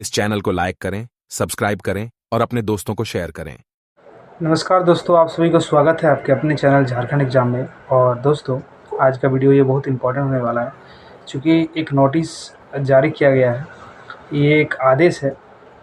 इस चैनल को लाइक करें, सब्सक्राइब करें और अपने दोस्तों को शेयर करें। नमस्कार दोस्तों, आप सभी को स्वागत है आपके अपने चैनल झारखंड एग्जाम में। और दोस्तों, आज का वीडियो ये बहुत इंपॉर्टेंट होने वाला है, क्योंकि एक नोटिस जारी किया गया है। ये एक आदेश है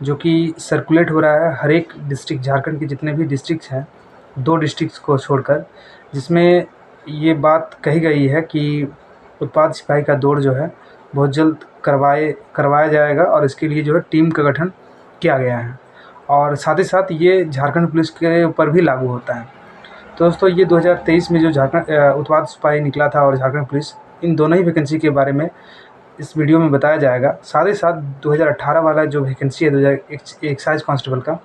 जो कि सर्कुलेट हो रहा है हर एक डिस्ट्रिक्ट, झारखंड के जितने भी डिस्ट्रिक्ट्स हैं, 2 डिस्ट्रिक्ट्स को छोड़कर, जिसमें ये बात कही गई है कि उत्पाद सिपाही का दौड़ जो है बहुत जल्द करवाया जाएगा और इसके लिए जो है टीम का गठन किया गया है। और साथ ही साथ ये झारखंड पुलिस के ऊपर भी लागू होता है। तो दोस्तों, ये 2023 में जो झारखंड उत्पाद सिपाही निकला था और झारखंड पुलिस, इन दोनों ही वैकेंसी के बारे में इस वीडियो में बताया जाएगा। साथ ही साथ 2018 वाला जो वैकेंसी है 2001 एक्साइज कांस्टेबल का,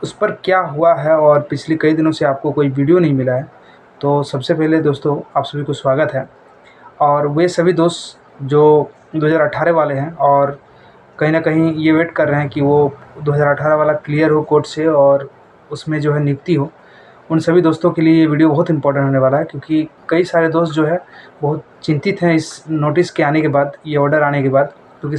उस पर क्या हुआ है और पिछले कई दिनों से आपको कोई वीडियो नहीं मिला है। तो सबसे पहले दोस्तों, आप सभी को स्वागत है। और वे सभी दोस्त जो 2018 वाले हैं और कहीं न कहीं ये वेट कर रहे हैं कि वो 2018 वाला क्लियर हो कोर्ट से और उसमें जो है नियुक्ति हो, उन सभी दोस्तों के लिए ये वीडियो बहुत इंपॉर्टेंट होने वाला है। क्योंकि कई सारे दोस्त जो है बहुत चिंतित हैं इस नोटिस के आने के बाद, ये ऑर्डर आने के बाद। क्योंकि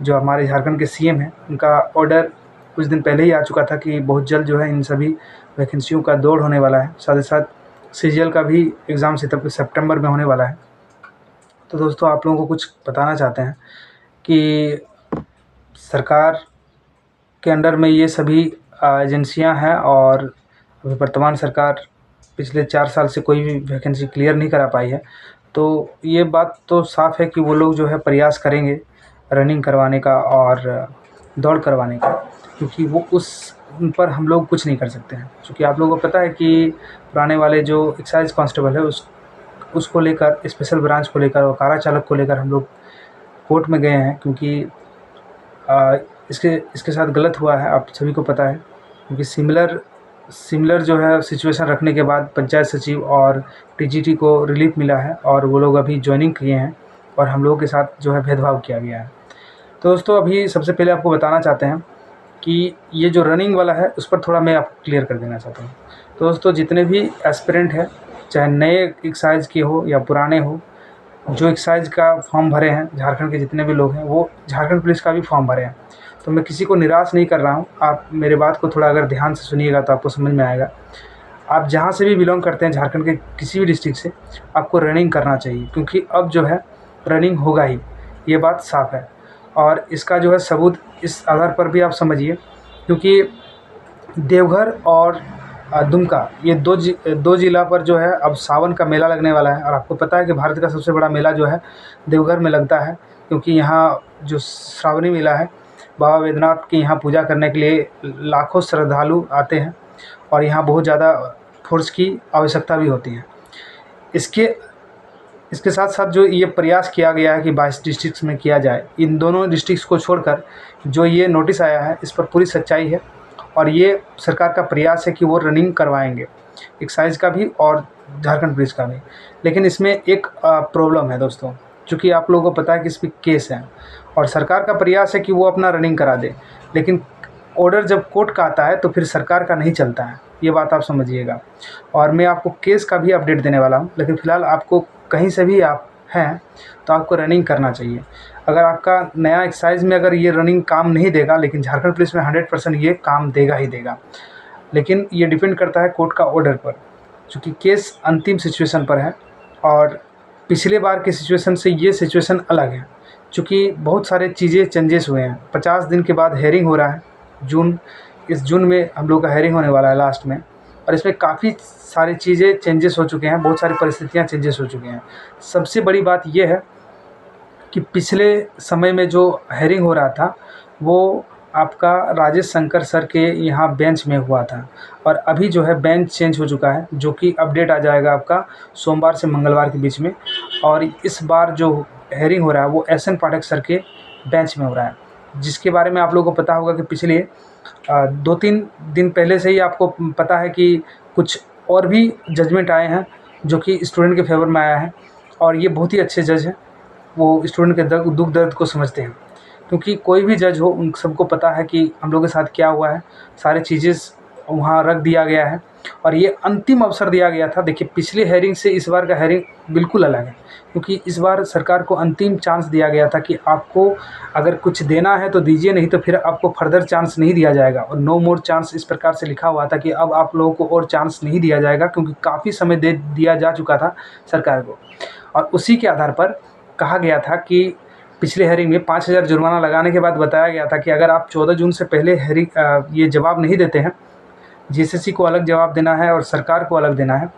जो हमारे झारखंड के सीएम हैं, उनका ऑर्डर कुछ दिन पहले ही आ चुका था कि बहुत जल्द जो है इन सभी वैकेंसियों का दौड़ होने वाला है। साथ ही साथ सीजीएल का भी एग्ज़ाम सितंबर में होने वाला है। तो दोस्तों, आप लोगों को कुछ बताना चाहते हैं कि सरकार के अंडर में ये सभी एजेंसियां हैं और अभी वर्तमान सरकार पिछले 4 साल से कोई भी वैकेंसी क्लियर नहीं करा पाई है। तो ये बात तो साफ़ है कि वो लोग जो है प्रयास करेंगे रनिंग करवाने का और दौड़ करवाने का, क्योंकि वो उन पर हम लोग कुछ नहीं कर सकते हैं। क्योंकि आप लोगों को पता है कि पुराने वाले जो एक्साइज कांस्टेबल है उसको लेकर, स्पेशल ब्रांच को लेकर और कारा चालक को लेकर हम लोग कोर्ट में गए हैं। क्योंकि इसके साथ गलत हुआ है, आप सभी को पता है। क्योंकि सिमिलर जो है सिचुएशन रखने के बाद पंचायत सचिव और टीजीटी को रिलीफ मिला है और वो लोग अभी ज्वाइनिंग किए हैं और हम लोगों के साथ जो है भेदभाव किया गया है। तो दोस्तों, अभी सबसे पहले आपको बताना चाहते हैं कि ये जो रनिंग वाला है उस पर थोड़ा मैं आपको क्लियर कर देना चाहता हूँ। तो दोस्तों, जितने भी एस्पिरेंट हैं, चाहे नए एक्साइज के हो या पुराने हो, जो एक्साइज का फॉर्म भरे हैं, झारखंड के जितने भी लोग हैं वो झारखंड पुलिस का भी फॉर्म भरे हैं। तो मैं किसी को निराश नहीं कर रहा हूँ। आप मेरे बात को थोड़ा अगर ध्यान से सुनिएगा तो आपको समझ में आएगा। आप जहाँ से भी बिलोंग करते हैं, झारखंड के किसी भी डिस्ट्रिक्ट से, आपको रनिंग करना चाहिए। क्योंकि अब जो है रनिंग होगा ही, ये बात साफ़ है। और इसका जो है सबूत इस आधार पर भी आप समझिए, क्योंकि देवघर और दुमका, ये दो जिला पर जो है अब सावन का मेला लगने वाला है। और आपको पता है कि भारत का सबसे बड़ा मेला जो है देवघर में लगता है। क्योंकि यहाँ जो श्रावणी मेला है, बाबा बैद्यनाथ की यहाँ पूजा करने के लिए लाखों श्रद्धालु आते हैं और यहाँ बहुत ज़्यादा फोर्स की आवश्यकता भी होती है। इसके साथ साथ जो ये प्रयास किया गया है कि 22 डिस्ट्रिक्ट्स में किया जाए, इन दोनों डिस्ट्रिक्ट्स को छोड़कर जो ये नोटिस आया है, इस पर पूरी सच्चाई है। और ये सरकार का प्रयास है कि वो रनिंग करवाएंगे, एक्साइज का भी और झारखंड पुलिस का भी। लेकिन इसमें एक प्रॉब्लम है दोस्तों, चूँकि आप लोगों को पता है कि इस पर केस है और सरकार का प्रयास है कि वो अपना रनिंग करा दे। लेकिन ऑर्डर जब कोर्ट का आता है तो फिर सरकार का नहीं चलता है, ये बात आप समझिएगा। और मैं आपको केस का भी अपडेट देने वाला हूँ। लेकिन फ़िलहाल आपको कहीं से भी आप हैं तो आपको रनिंग करना चाहिए। अगर आपका नया एक्साइज में अगर ये रनिंग काम नहीं देगा, लेकिन झारखंड पुलिस में 100% ये काम देगा ही देगा। लेकिन ये डिपेंड करता है कोर्ट का ऑर्डर पर, चूँकि केस अंतिम सिचुएशन पर है। और पिछले बार की सिचुएशन से ये सिचुएशन अलग है, चूँकि बहुत सारे चीज़ें चेंजेस हुए हैं। 50 दिन के बाद हेयरिंग हो रहा है। इस जून में हम लोग का हेयरिंग होने वाला है लास्ट में। और इसमें काफ़ी सारी चीज़ें चेंजेस हो चुके हैं, बहुत सारी परिस्थितियाँ चेंजेस हो चुकी हैं। सबसे बड़ी बात यह है कि पिछले समय में जो हेयरिंग हो रहा था वो आपका राजेश शंकर सर के यहाँ बेंच में हुआ था। और अभी जो है बेंच चेंज हो चुका है, जो कि अपडेट आ जाएगा आपका सोमवार से मंगलवार के बीच में। और इस बार जो हेयरिंग हो रहा है वो एसएन पाठक सर के बेंच में हो रहा है, जिसके बारे में आप लोगों को पता होगा कि पिछले 2-3 दिन पहले से ही आपको पता है कि कुछ और भी जजमेंट आए हैं जो कि स्टूडेंट के फेवर में आया है। और ये बहुत ही अच्छे जज हैं, वो स्टूडेंट के दुख दर्द को समझते हैं। क्योंकि कोई भी जज हो, उन सबको पता है कि हम लोग के साथ क्या हुआ है, सारी चीज़ें वहाँ रख दिया गया है और ये अंतिम अवसर दिया गया था। देखिए पिछले हेयरिंग से इस बार का हेयरिंग बिल्कुल अलग है, क्योंकि इस बार सरकार को अंतिम चांस दिया गया था कि आपको अगर कुछ देना है तो दीजिए, नहीं तो फिर आपको फर्दर चांस नहीं दिया जाएगा। और नो मोर चांस इस प्रकार से लिखा हुआ था कि अब आप लोगों को और चांस नहीं दिया जाएगा, क्योंकि काफ़ी समय दे दिया जा चुका था सरकार को। और उसी के आधार पर कहा गया था कि पिछले हेयरिंग में 5,000 जुर्माना लगाने के बाद बताया गया था कि अगर आप 14 जून से पहले ये जवाब नहीं देते हैं, जीएसएससी को अलग जवाब देना है और सरकार को अलग देना है,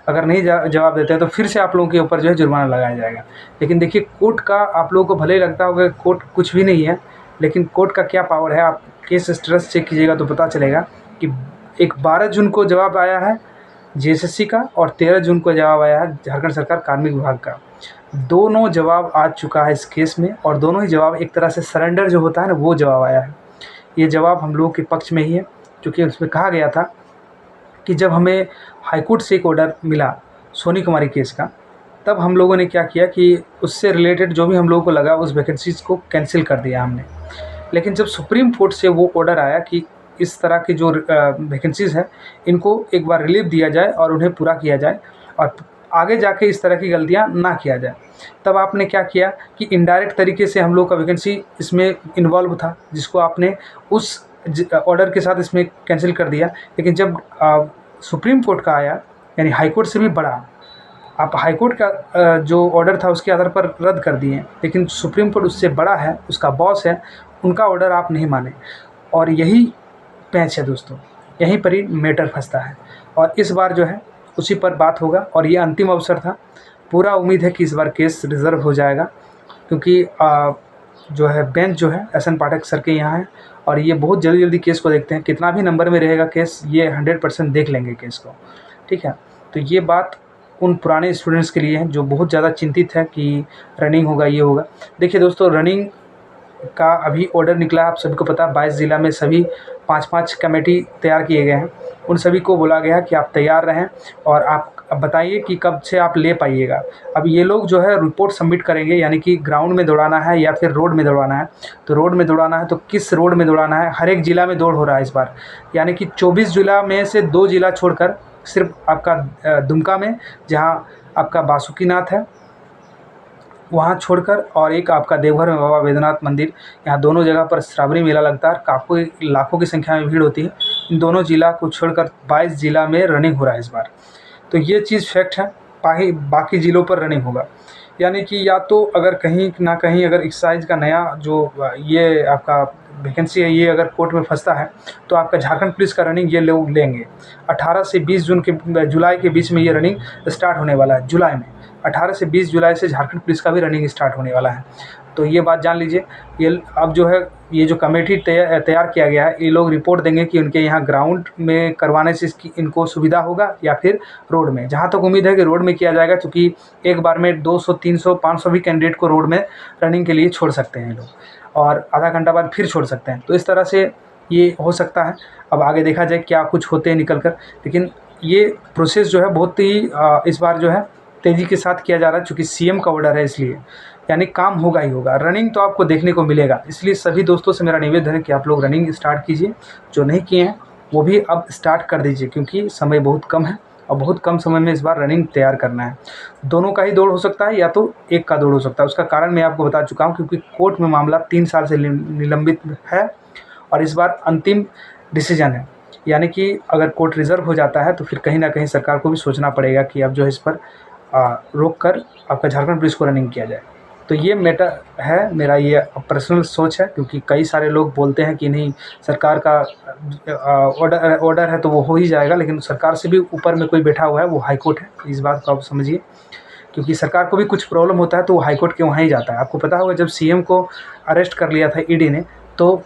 अगर नहीं जवाब देते हैं तो फिर से आप लोगों के ऊपर जो है जुर्माना लगाया जाएगा। लेकिन देखिए कोर्ट का आप लोगों को भले ही लगता होगा कोर्ट कुछ भी नहीं है, लेकिन कोर्ट का क्या पावर है, आप केस स्टेटस चेक कीजिएगा तो पता चलेगा कि एक 12 जून को जवाब आया है जीएसएससी का और 13 जून को जवाब आया है झारखंड सरकार कार्मिक विभाग का। दोनों जवाब आ चुका है इस केस में और दोनों ही जवाब एक तरह से सरेंडर जो होता है ना, वो जवाब आया है। ये जवाब हम लोगों के पक्ष में ही है, क्योंकि उसमें कहा गया था कि जब हमें हाईकोर्ट से एक ऑर्डर मिला सोनी कुमारी केस का, तब हम लोगों ने क्या किया कि उससे रिलेटेड जो भी हम लोगों को लगा उस वैकेंसीज़ को कैंसिल कर दिया हमने। लेकिन जब सुप्रीम कोर्ट से वो ऑर्डर आया कि इस तरह की जो वैकेंसीज़ है इनको एक बार रिलीफ दिया जाए और उन्हें पूरा किया जाए और आगे जाके इस तरह की गलतियां ना किया जाए, तब आपने क्या किया कि इनडायरेक्ट तरीके से हम लोग का वैकेंसी इसमें इन्वॉल्व था, जिसको आपने उस ऑर्डर के साथ इसमें कैंसिल कर दिया। लेकिन जब सुप्रीम कोर्ट का आया, यानी हाई कोर्ट से भी बड़ा, आप हाई कोर्ट का जो ऑर्डर था उसके आधार पर रद्द कर दिए, लेकिन सुप्रीम कोर्ट उससे बड़ा है, उसका बॉस है, उनका ऑर्डर आप नहीं माने। और यही पैंच है दोस्तों, यहीं पर ही मैटर फंसता है। और इस बार जो है उसी पर बात होगा और ये अंतिम अवसर था। पूरा उम्मीद है कि इस बार केस रिज़र्व हो जाएगा, क्योंकि जो है बेंच जो है एस एन पाठक सर के यहाँ है और ये बहुत जल्दी केस को देखते हैं। कितना भी नंबर में रहेगा केस, ये 100% देख लेंगे केस को, ठीक है। तो ये बात उन पुराने स्टूडेंट्स के लिए है जो बहुत ज़्यादा चिंतित है कि रनिंग होगा, ये होगा। देखिए दोस्तों, रनिंग का अभी ऑर्डर निकला है, आप सभी को पता है। 22 ज़िला में सभी 5-5 कमेटी तैयार किए गए हैं। उन सभी को बोला गया है कि आप तैयार रहें और आप बताइए कि कब से आप ले पाइएगा। अब ये लोग जो है रिपोर्ट सबमिट करेंगे, यानी कि ग्राउंड में दौड़ाना है या फिर रोड में दौड़ाना है। तो रोड में दौड़ाना है तो किस रोड में दौड़ाना है, हर एक ज़िला में दौड़ हो रहा है इस बार। यानी कि 24 ज़िला में से 2 ज़िला छोड़कर सिर्फ आपका दुमका में, जहाँ आपका बासुकीनाथ है वहाँ छोड़कर, और एक आपका देवघर में बाबा वैद्यनाथ मंदिर, यहाँ दोनों जगह पर श्रावणी मेला लगता है, काफ़ी लाखों की संख्या में भीड़ होती है। इन दोनों ज़िला को छोड़कर 22 ज़िला में रनिंग हो रहा है इस बार। तो ये चीज़ फैक्ट है। बाकी ज़िलों पर रनिंग होगा, यानी कि या तो अगर कहीं ना कहीं अगर एक्साइज का नया जो ये आपका वैकेंसी है ये अगर कोर्ट में फंसता है तो आपका झारखंड पुलिस का रनिंग ये लोग लेंगे। 18 से 20 जुलाई के बीच में ये रनिंग स्टार्ट होने वाला है। जुलाई में 18 से 20 जुलाई से झारखंड पुलिस का भी रनिंग स्टार्ट होने वाला है। तो ये बात जान लीजिए। ये अब जो है ये जो कमेटी तैयार किया गया है, ये लोग रिपोर्ट देंगे कि उनके यहाँ ग्राउंड में करवाने से इनको सुविधा होगा या फिर रोड में। जहाँ तक उम्मीद है कि रोड में किया जाएगा, क्योंकि एक बार में 200, 300, 500 भी कैंडिडेट को रोड में रनिंग के लिए छोड़ सकते हैं लोग, और आधा घंटा बाद फिर छोड़ सकते हैं। तो इस तरह से ये हो सकता है। अब आगे देखा जाए क्या कुछ होते हैं निकल कर, लेकिन ये प्रोसेस जो है बहुत ही इस बार जो है तेज़ी के साथ किया जा रहा है, चूँकि सीएम का ऑर्डर है, इसलिए यानी काम होगा ही होगा। रनिंग तो आपको देखने को मिलेगा, इसलिए सभी दोस्तों से मेरा निवेदन है कि आप लोग रनिंग स्टार्ट कीजिए। जो नहीं किए हैं वो भी अब स्टार्ट कर दीजिए, क्योंकि समय बहुत कम है और बहुत कम समय में इस बार रनिंग तैयार करना है। दोनों का ही दौड़ हो सकता है या तो एक का दौड़ हो सकता है। उसका कारण मैं आपको बता चुका हूँ, क्योंकि कोर्ट में मामला 3 साल से निलंबित है और इस बार अंतिम डिसीजन है। यानी कि अगर कोर्ट रिजर्व हो जाता है तो फिर कहीं ना कहीं सरकार को भी सोचना पड़ेगा कि अब जो है इस पर रोक कर आपका झारखंड पुलिस को रनिंग किया जाए। तो ये मैटर है, मेरा ये पर्सनल सोच है, क्योंकि कई सारे लोग बोलते हैं कि नहीं सरकार का ऑर्डर है तो वो हो ही जाएगा, लेकिन सरकार से भी ऊपर में कोई बैठा हुआ है, वो हाई कोर्ट है। इस बात को आप समझिए, क्योंकि सरकार को भी कुछ प्रॉब्लम होता है तो वो हाई कोर्ट के वहाँ ही जाता है। आपको पता होगा जब सीएम को अरेस्ट कर लिया था ईडी ने, तो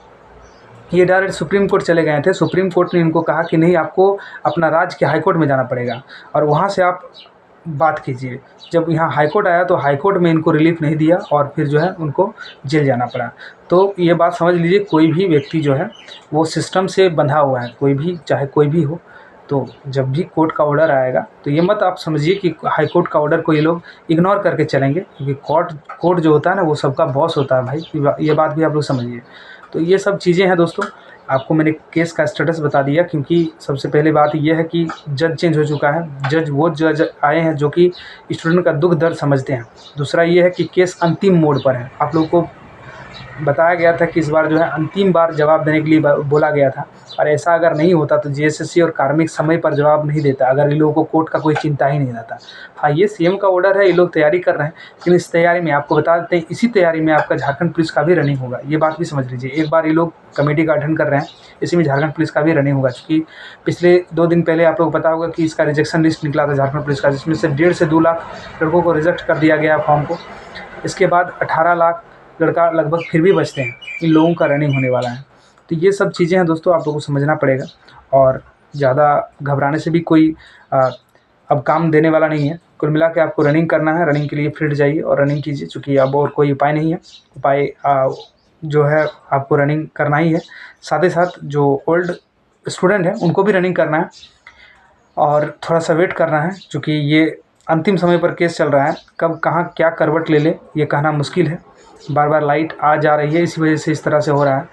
ये डायरेक्ट सुप्रीम कोर्ट चले गए थे। सुप्रीम कोर्ट ने इनको कहा कि नहीं, आपको अपना राज्य के हाई कोर्ट में जाना पड़ेगा और वहाँ से आप बात कीजिए। जब यहाँ हाई कोर्ट आया तो हाई कोर्ट में इनको रिलीफ नहीं दिया और फिर जो है उनको जेल जाना पड़ा। तो ये बात समझ लीजिए, कोई भी व्यक्ति जो है वो सिस्टम से बंधा हुआ है, कोई भी, चाहे कोई भी हो। तो जब भी कोर्ट का ऑर्डर आएगा तो ये मत आप समझिए कि हाई कोर्ट का ऑर्डर को ये लोग इग्नोर करके चलेंगे, क्योंकि कोर्ट जो होता है ना वो सबका बॉस होता है भाई। ये बात भी आप लोग समझिए। तो ये सब चीज़ें हैं दोस्तों, आपको मैंने केस का स्टेटस बता दिया, क्योंकि सबसे पहले बात यह है कि जज चेंज हो चुका है। जज वो जज आए हैं जो कि स्टूडेंट का दुख दर्द समझते हैं। दूसरा ये है कि केस अंतिम मोड़ पर है। आप लोगों को बताया गया था कि इस बार जो है अंतिम बार जवाब देने के लिए बोला गया था, और ऐसा अगर नहीं होता तो जीएसएससी और कार्मिक समय पर जवाब नहीं देता, अगर इन लोगों को कोर्ट का कोई चिंता ही नहीं रहता। हाँ, ये सीएम का ऑर्डर है, ये लोग तैयारी कर रहे हैं, लेकिन इस तैयारी में आपको बता देते हैं, इसी तैयारी में आपका झारखंड पुलिस का भी रनिंग होगा। ये बात भी समझ लीजिए। एक बार ये लोग कमेटी का गठन कर रहे हैं, इसी में झारखंड पुलिस का भी रनिंग होगा। क्योंकि पिछले 2 दिन पहले आप लोग को पता होगा कि इसका रिजेक्शन लिस्ट निकला था झारखंड पुलिस का, जिसमें से 1.5 से 2 लाख लड़कों को रिजेक्ट कर दिया गया फॉर्म को। इसके बाद 18 लाख लड़का लगभग फिर भी बचते हैं, इन लोगों का रनिंग होने वाला है। तो ये सब चीज़ें हैं दोस्तों, आप लोगों को समझना पड़ेगा, और ज़्यादा घबराने से भी कोई अब काम देने वाला नहीं है। कुल मिला के आपको रनिंग करना है, रनिंग के लिए फील्ड जाइए और रनिंग कीजिए, चूँकि अब और कोई उपाय नहीं है। उपाय जो है आपको रनिंग करना ही है। साथ ही साथ जो ओल्ड स्टूडेंट हैं उनको भी रनिंग करना है, और थोड़ा सा वेट करना है, चूँकि ये अंतिम समय पर केस चल रहा है। कब कहाँ क्या करवट ले ले ये कहना मुश्किल है। बार बार लाइट आ जा रही है, इसी वजह से इस तरह से हो रहा है।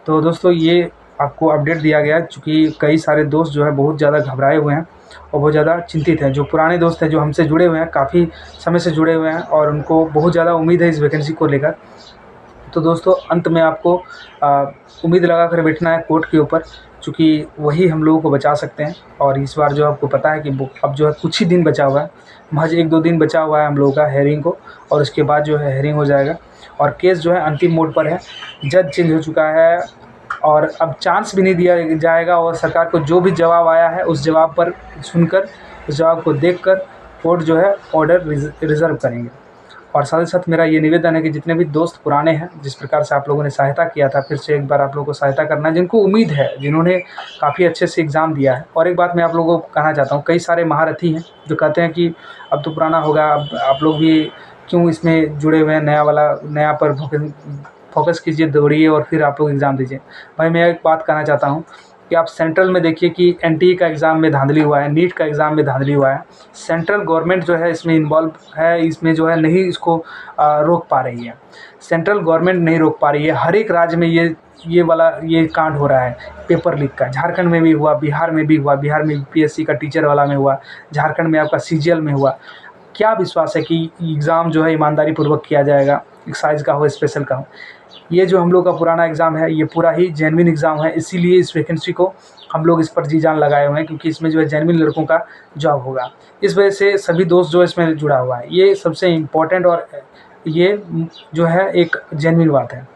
तो दोस्तों ये आपको अपडेट दिया गया है, चूँकि कई सारे दोस्त जो है बहुत ज़्यादा घबराए हुए हैं और बहुत ज़्यादा चिंतित हैं। जो पुराने दोस्त हैं, जो हमसे जुड़े हुए हैं, काफ़ी समय से जुड़े हुए हैं, और उनको बहुत ज़्यादा उम्मीद है इस वैकेंसी को लेकर। तो दोस्तों अंत में आपको उम्मीद लगा कर बैठना है कोर्ट के ऊपर, चूँकि वही हम लोगों को बचा सकते हैं। और इस बार जो आपको पता है कि अब जो है कुछ ही दिन बचा हुआ है, महज 1-2 दिन बचा हुआ है हम लोगों का हेयरिंग को, और उसके बाद जो है हेयरिंग हो जाएगा, और केस जो है अंतिम मोड पर है। जज चेंज हो चुका है, और अब चांस भी नहीं दिया जाएगा, और सरकार को जो भी जवाब आया है उस जवाब पर सुनकर, उस जवाब को देखकर कोर्ट जो है ऑर्डर रिज़र्व करेंगे। और साथ ही साथ मेरा ये निवेदन है कि जितने भी दोस्त पुराने हैं, जिस प्रकार से आप लोगों ने सहायता किया था, फिर से एक बार आप लोगों को सहायता करना है, जिनको उम्मीद है, जिन्होंने काफ़ी अच्छे से एग्ज़ाम दिया है। और एक बात मैं आप लोगों को कहना चाहता हूँ, कई सारे महारथी हैं जो कहते हैं कि अब तो पुराना होगा, अब आप लोग भी क्यों इसमें जुड़े हुए हैं, नया पर फोकस कीजिए, दौड़िए और फिर आप लोग एग्ज़ाम दीजिए। भाई मैं एक बात कहना चाहता हूँ कि आप सेंट्रल में देखिए कि एनटीए का एग्ज़ाम में धांधली हुआ है, नीट का एग्ज़ाम में धांधली हुआ है। सेंट्रल गवर्नमेंट जो है इसमें इन्वॉल्व है, इसमें जो है नहीं इसको रोक पा रही है। सेंट्रल गवर्नमेंट नहीं रोक पा रही है। हर एक राज्य में ये कांड हो रहा है पेपर लीक का। झारखंड में भी हुआ, बिहार में भी हुआ, बिहार में यूपीएससी का टीचर वाला में हुआ, झारखंड में आपका सीजीएल में हुआ। क्या विश्वास है कि एग्ज़ाम जो है ईमानदारी पूर्वक किया जाएगा, एक्साइज का हो, स्पेशल का हो। ये जो हम लोग का पुराना एग्ज़ाम है, ये पूरा ही जेन्युइन एग्ज़ाम है, इसीलिए इस वैकेंसी को हम लोग इस पर जी जान लगाए हुए हैं, क्योंकि इसमें जो है जेन्युइन लड़कों का जॉब होगा। इस वजह से सभी दोस्त जो इसमें जुड़ा हुआ है, ये सबसे इम्पोर्टेंट, और ये जो है एक जेन्युइन बात है।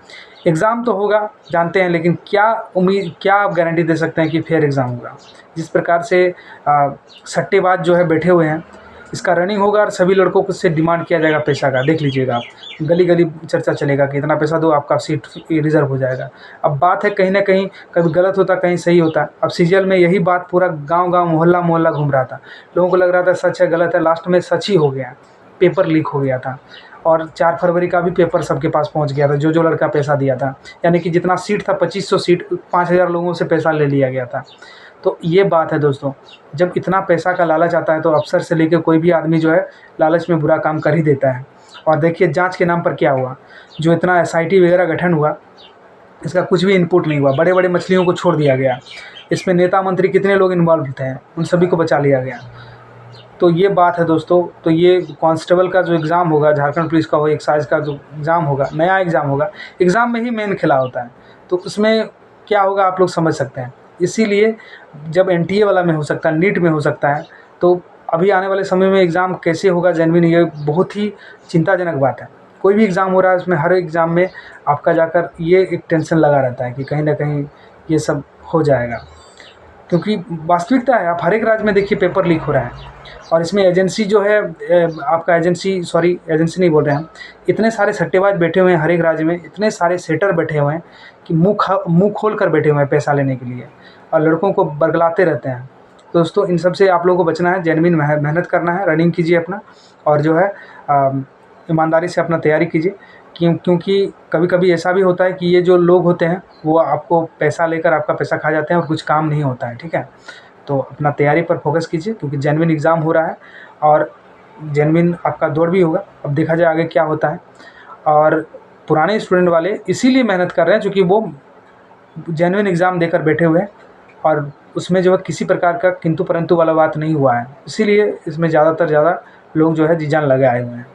एग्ज़ाम तो होगा जानते हैं, लेकिन क्या आप गारंटी दे सकते हैं कि फेयर एग्ज़ाम होगा। जिस प्रकार से सट्टेबाज जो है बैठे हुए हैं, इसका रनिंग होगा और सभी लड़कों को से डिमांड किया जाएगा पैसा का। देख लीजिएगा आप, गली गली चर्चा चलेगा कि इतना पैसा दो, आपका सीट रिज़र्व हो जाएगा। अब बात है कहीं ना कहीं कभी गलत होता, कहीं सही होता। अब सीजीएल में यही बात पूरा गांव-गांव, मोहल्ला-मोहल्ला घूम रहा था। लोगों को लग रहा था सच है गलत है, लास्ट में सच ही हो गया, पेपर लीक हो गया था। और 4 फरवरी का भी पेपर सबके पास पहुंच गया था, जो लड़का पैसा दिया था। यानी कि जितना सीट था 2500 सीट, 5000 लोगों से पैसा ले लिया गया था। तो ये बात है दोस्तों, जब इतना पैसा का लालच आता है तो अफसर से लेकर कोई भी आदमी जो है लालच में बुरा काम कर ही देता है। और देखिए जांच के नाम पर क्या हुआ, जो इतना एसआईटी वगैरह गठन हुआ, इसका कुछ भी इनपुट नहीं हुआ। बड़े बड़े मछलियों को छोड़ दिया गया। इसमें नेता मंत्री कितने लोग इन्वॉल्व थे, उन सभी को बचा लिया गया। तो ये बात है दोस्तों। तो ये कांस्टेबल का जो एग्ज़ाम होगा, झारखंड पुलिस का हो, एक्साइज का जो एग्ज़ाम होगा, नया एग्ज़ाम होगा, एग्ज़ाम में ही मेन खेला होता है। तो उसमें क्या होगा आप लोग समझ सकते हैं। इसीलिए जब एनटीए वाला में हो सकता है, नीट में हो सकता है, तो अभी आने वाले समय में एग्ज़ाम कैसे होगा जेन्युइन, ये बहुत ही चिंताजनक बात है। कोई भी एग्ज़ाम हो रहा है, उसमें हर एग्ज़ाम में आपका जाकर ये एक टेंशन लगा रहता है कि कहीं ना कहीं ये सब हो जाएगा, क्योंकि वास्तविकता है। आप हर एक राज्य में देखिए पेपर लीक हो रहा है, और इसमें एजेंसी जो है आपका एजेंसी नहीं बोल रहे हैं, इतने सारे सट्टेबाज बैठे हुए हैं हर एक राज्य में, इतने सारे सेटर बैठे हुए हैं कि मुंह खोल कर बैठे हुए हैं पैसा लेने के लिए, और लड़कों को बरगलाते रहते हैं। दोस्तों इन सब से आप लोगों को बचना है, जेन्युइन मेहनत करना है, रनिंग कीजिए अपना, और जो है ईमानदारी से अपना तैयारी कीजिए। क्योंकि कभी कभी ऐसा भी होता है कि ये जो लोग होते हैं वो आपको पैसा लेकर आपका पैसा खा जाते हैं और कुछ काम नहीं होता है, ठीक है। तो अपना तैयारी पर फोकस कीजिए, क्योंकि जेन्युइन एग्ज़ाम हो रहा है और जेन्युइन आपका दौड़ भी होगा। अब देखा जाए आगे क्या होता है। और पुराने स्टूडेंट वाले इसीलिए मेहनत कर रहे हैं, क्योंकि वो जेन्युइन एग्ज़ाम देकर बैठे हुए हैं और उसमें जो है किसी प्रकार का किंतु परंतु वाला बात नहीं हुआ है, इसीलिए इसमें ज़्यादा लोग जो है जी जान लगे आए हुए हैं।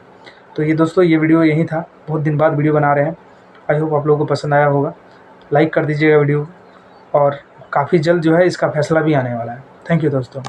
तो ये दोस्तों ये वीडियो यही था, बहुत दिन बाद वीडियो बना रहे हैं। आई होप आप लोगों को पसंद आया होगा। लाइक कर दीजिएगा वीडियो, और काफ़ी जल्द जो है इसका फैसला भी आने वाला है। थैंक यू दोस्तों।